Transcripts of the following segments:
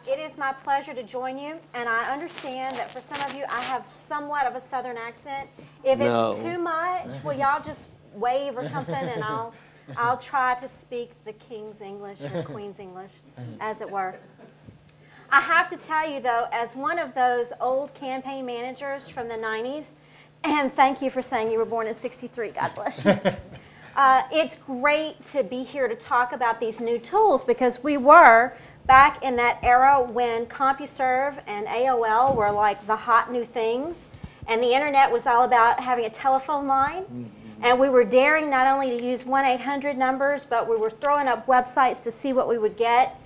It is my pleasure to join you, and I understand that for some of you, I have somewhat of a Southern accent. If it's too much, will y'all just wave or something, and I'll try to speak the King's English or Queen's English, as it were. I have to tell you, though, as one of those old campaign managers from the 90s, and thank you for saying you were born in '63, God bless you. It's great to be here to talk about these new tools because we were back in that era when CompuServe and AOL were like the hot new things, and the internet was all about having a telephone line. And we were daring not only to use 1-800 numbers, but we were throwing up websites to see what we would get.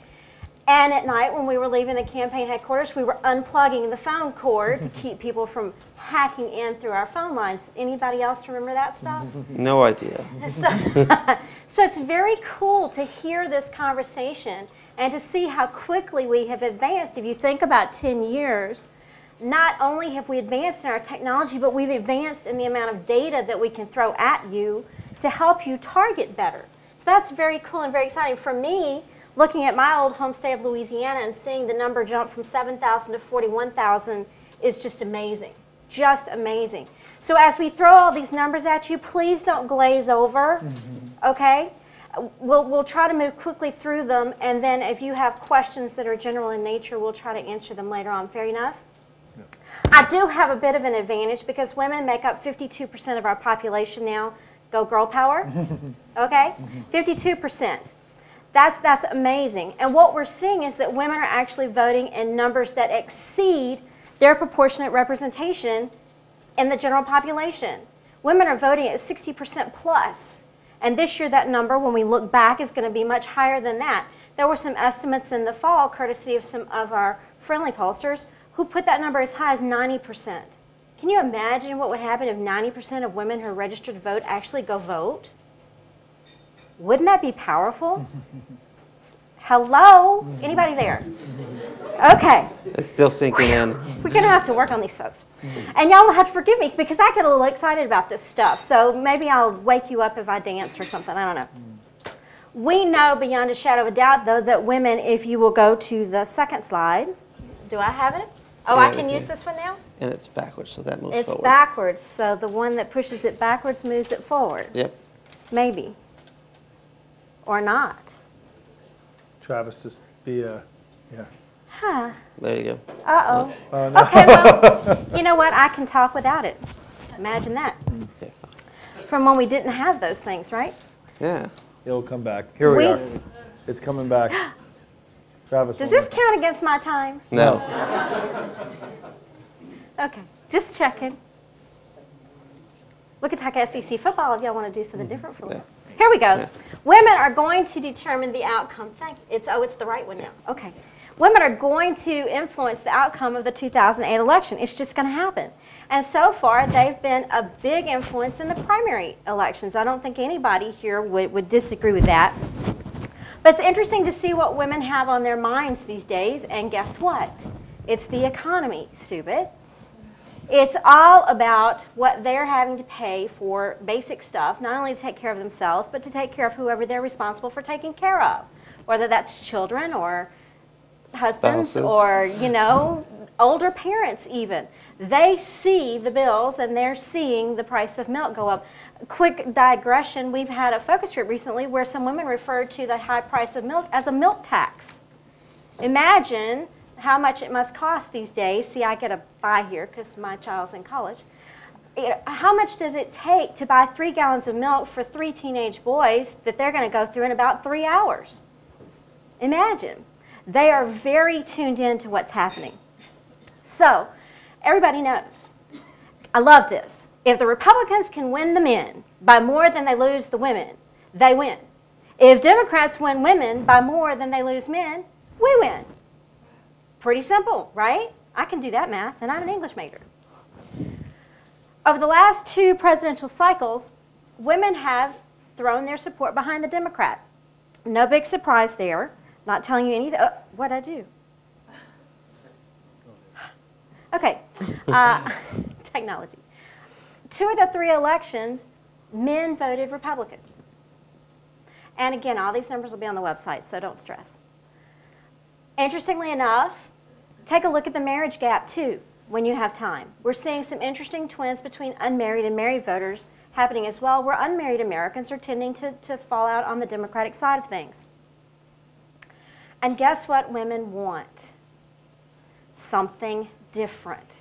And at night, when we were leaving the campaign headquarters, we were unplugging the phone cord to keep people from hacking in through our phone lines. Anybody else remember that stuff? No idea. So it's very cool to hear this conversation and to see how quickly we have advanced. If you think about 10 years, not only have we advanced in our technology, but we've advanced in the amount of data that we can throw at you to help you target better. So that's very cool and very exciting. For me, looking at my old home state of Louisiana and seeing the number jump from 7,000 to 41,000 is just amazing. Just amazing. So as we throw all these numbers at you, please don't glaze over, okay? We'll try to move quickly through them, and then if you have questions that are general in nature, we'll try to answer them later on. Fair enough? Yeah. I do have a bit of an advantage because women make up 52% of our population now. Go girl power, okay? 52%. That's amazing. And what we're seeing is that women are actually voting in numbers that exceed their proportionate representation in the general population. Women are voting at 60% plus. And this year that number, when we look back, is going to be much higher than that. There were some estimates in the fall, courtesy of some of our friendly pollsters, who put that number as high as 90%. Can you imagine what would happen if 90% of women who are registered to vote actually go vote? Wouldn't that be powerful? Hello? Anybody there? Okay. It's still sinking in. We're going to have to work on these folks. And y'all will have to forgive me because I get a little excited about this stuff. So maybe I'll wake you up if I dance or something. I don't know. We know beyond a shadow of a doubt, though, that women, if you will go to the second slide. Do I have it? Oh, yeah, I can use this one now? And it's backwards, so that moves forward. It's backwards, so the one that pushes it backwards moves it forward. Yep. Maybe. Or not. Travis, just be yeah. Huh. There you go. Uh-oh. No. Okay, well, you know what? I can talk without it. Imagine that. Okay. From when we didn't have those things, right? Yeah. It'll come back. Here we are. It's coming back. Travis. Does this count against my time? No. Okay, just checking. We could talk SEC football if y'all want to do something different for a little. Here we go. Yeah. Women are going to determine the outcome. It's the right one now. Okay. Women are going to influence the outcome of the 2008 election. It's just going to happen. And so far, they've been a big influence in the primary elections. I don't think anybody here would disagree with that. But it's interesting to see what women have on their minds these days. And guess what? It's the economy, stupid. It's all about what they're having to pay for basic stuff, not only to take care of themselves, but to take care of whoever they're responsible for taking care of, whether that's children or husbands or, you know, older parents even. They see the bills and they're seeing the price of milk go up. Quick digression, we've had a focus group recently where some women referred to the high price of milk as a milk tax. Imagine how much it must cost these days. See, I get a buy here because my child's in college. How much does it take to buy 3 gallons of milk for 3 teenage boys that they're going to go through in about 3 hours? Imagine. They are very tuned in to what's happening. So, everybody knows. I love this. If the Republicans can win the men by more than they lose the women, they win. If Democrats win women by more than they lose men, we win. Pretty simple, right? I can do that math, and I'm an English major. Over the last 2 presidential cycles, women have thrown their support behind the Democrat. No big surprise there. Not telling you anything. What'd I do? Okay. Technology. 2 of the 3 elections, men voted Republican. And again, all these numbers will be on the website, so don't stress. Interestingly enough, take a look at the marriage gap too when you have time. We're seeing some interesting trends between unmarried and married voters happening as well, where unmarried Americans are tending to fall out on the Democratic side of things. And guess what women want? Something different.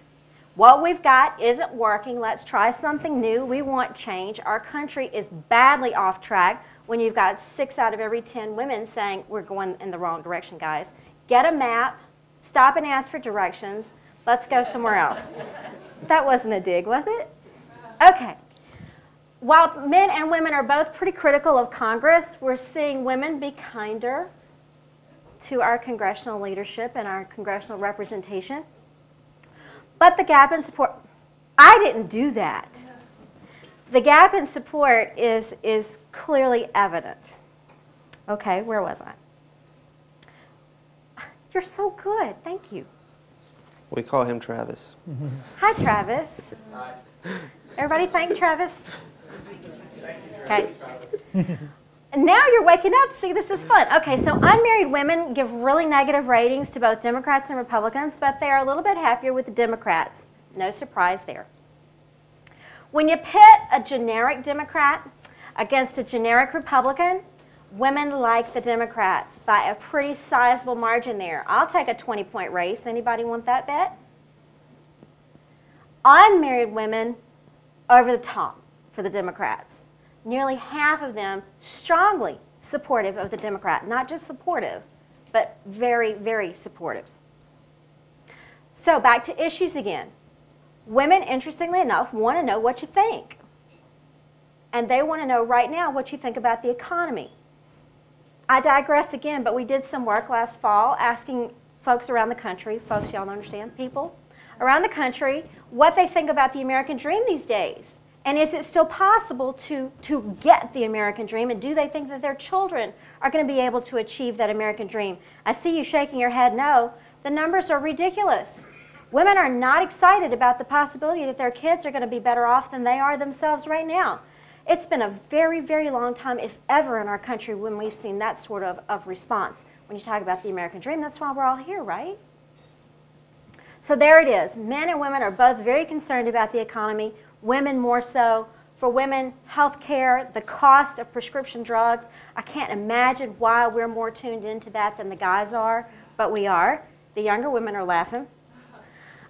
What we've got isn't working. Let's try something new. We want change. Our country is badly off track when you've got 6 out of every 10 women saying, we're going in the wrong direction, guys. Get a map. Stop and ask for directions. Let's go somewhere else. That wasn't a dig, was it? Okay. While men and women are both pretty critical of Congress, we're seeing women be kinder to our congressional leadership and our congressional representation. But the gap in support, I didn't do that. The gap in support is clearly evident. Okay, where was I? You're so good, thank you. We call him Travis. Hi, Travis. Hi. Everybody thank Travis. Okay. And now you're waking up. See, this is fun. Okay, so unmarried women give really negative ratings to both Democrats and Republicans, but they are a little bit happier with the Democrats. No surprise there. When you pit a generic Democrat against a generic Republican, women like the Democrats by a pretty sizable margin there. I'll take a 20-point race. Anybody want that bet? Unmarried women over the top for the Democrats. Nearly half of them strongly supportive of the Democrat. Not just supportive, but very, very supportive. So back to issues again. Women, interestingly enough, want to know what you think. And they want to know right now what you think about the economy. I digress again, but we did some work last fall asking folks around the country, folks, y'all understand, people, around the country, what they think about the American dream these days. And is it still possible to get the American dream? And do they think that their children are going to be able to achieve that American dream? I see you shaking your head no. The numbers are ridiculous. Women are not excited about the possibility that their kids are going to be better off than they are themselves right now. It's been a very, very long time, if ever, in our country when we've seen that sort of response. When you talk about the American dream, that's why we're all here, right? So there it is. Men and women are both very concerned about the economy. Women more so. For women, health care, the cost of prescription drugs, I can't imagine why we're more tuned into that than the guys are, but we are. The younger women are laughing.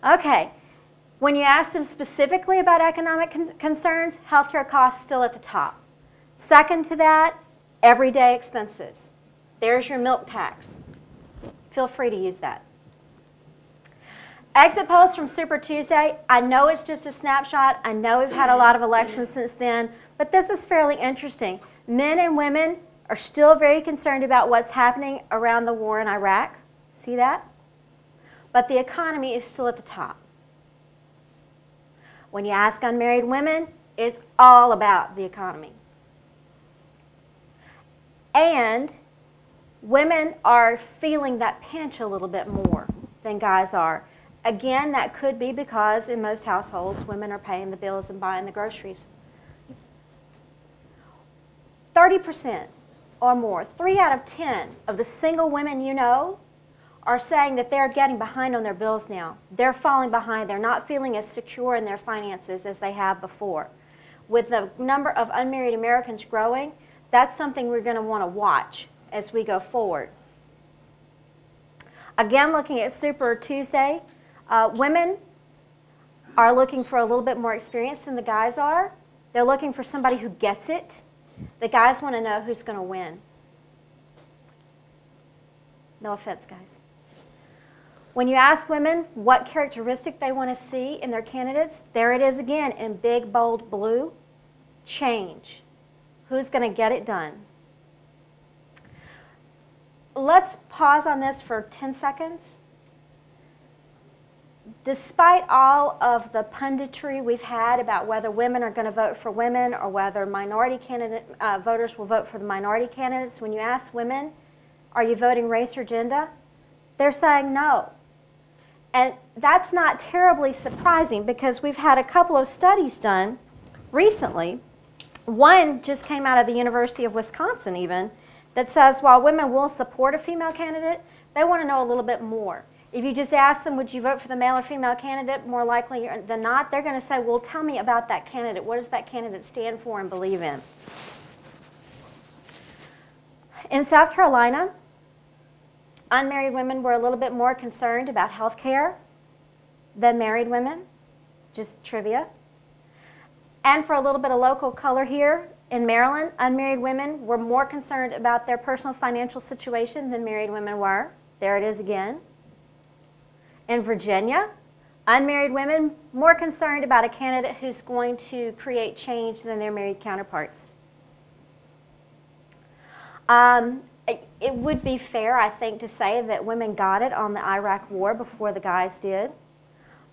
Okay, when you ask them specifically about economic concerns, healthcare costs still at the top. Second to that, everyday expenses. There's your milk tax. Feel free to use that. Exit polls from Super Tuesday. I know it's just a snapshot. I know we've had a lot of elections since then, but this is fairly interesting. Men and women are still very concerned about what's happening around the war in Iraq. See that? But the economy is still at the top. When you ask unmarried women, it's all about the economy. And women are feeling that pinch a little bit more than guys are. Again, that could be because in most households, women are paying the bills and buying the groceries. 30% or more, 3 out of 10 of the single women you know are saying that they're getting behind on their bills now. They're falling behind. They're not feeling as secure in their finances as they have before. With the number of unmarried Americans growing, that's something we're going to want to watch as we go forward. Again, looking at Super Tuesday, women are looking for a little bit more experience than the guys are. They're looking for somebody who gets it. The guys want to know who's going to win. No offense, guys. When you ask women what characteristic they want to see in their candidates, there it is again in big, bold blue. Change. Who's going to get it done? Let's pause on this for 10 seconds. Despite all of the punditry we've had about whether women are going to vote for women or whether minority voters will vote for the minority candidates, when you ask women, are you voting race or gender? They're saying no. And that's not terribly surprising because we've had a couple of studies done recently. One just came out of the University of Wisconsin even, that says while women will support a female candidate, They want to know a little bit more. If you just ask them, would you vote for the male or female candidate, more likely than not, they're going to say, well, tell me about that candidate. What does that candidate stand for and believe in? In South Carolina, unmarried women were a little bit more concerned about health care than married women. Just trivia. And for a little bit of local color here, in Maryland, unmarried women were more concerned about their personal financial situation than married women were. There it is again. In Virginia, unmarried women more concerned about a candidate who's going to create change than their married counterparts. It would be fair, I think, to say that women got it on the Iraq War before the guys did.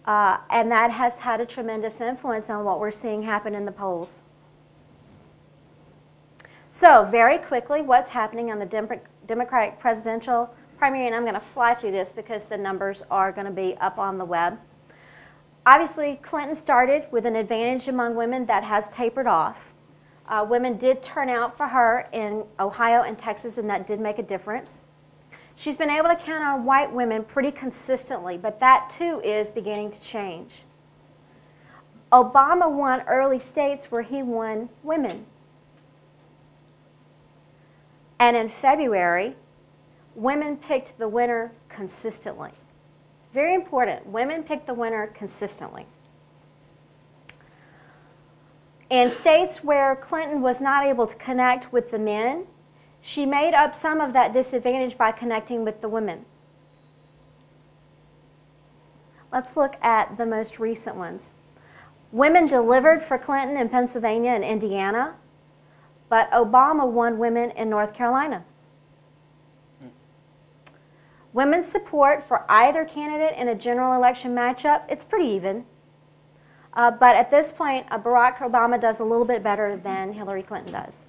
And that has had a tremendous influence on what we're seeing happen in the polls. So, very quickly, what's happening on the Democratic presidential primary, and I'm going to fly through this because the numbers are going to be up on the web. Obviously, Clinton started with an advantage among women that has tapered off. Women did turn out for her in Ohio and Texas, and that did make a difference. She's been able to count on white women pretty consistently, but that too is beginning to change. Obama won early states where he won women. And in February, women picked the winner consistently. Very important, women picked the winner consistently. In states where Clinton was not able to connect with the men, she made up some of that disadvantage by connecting with the women. Let's look at the most recent ones. Women delivered for Clinton in Pennsylvania and Indiana, but Obama won women in North Carolina. Women's support for either candidate in a general election matchup, it's pretty even. But at this point, Barack Obama does a little bit better than Hillary Clinton does.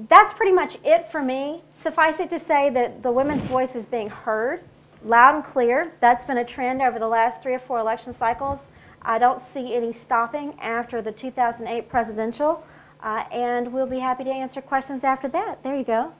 That's pretty much it for me. Suffice it to say that the women's voice is being heard loud and clear. That's been a trend over the last 3 or 4 election cycles. I don't see any stopping after the 2008 presidential, and we'll be happy to answer questions after that. There you go.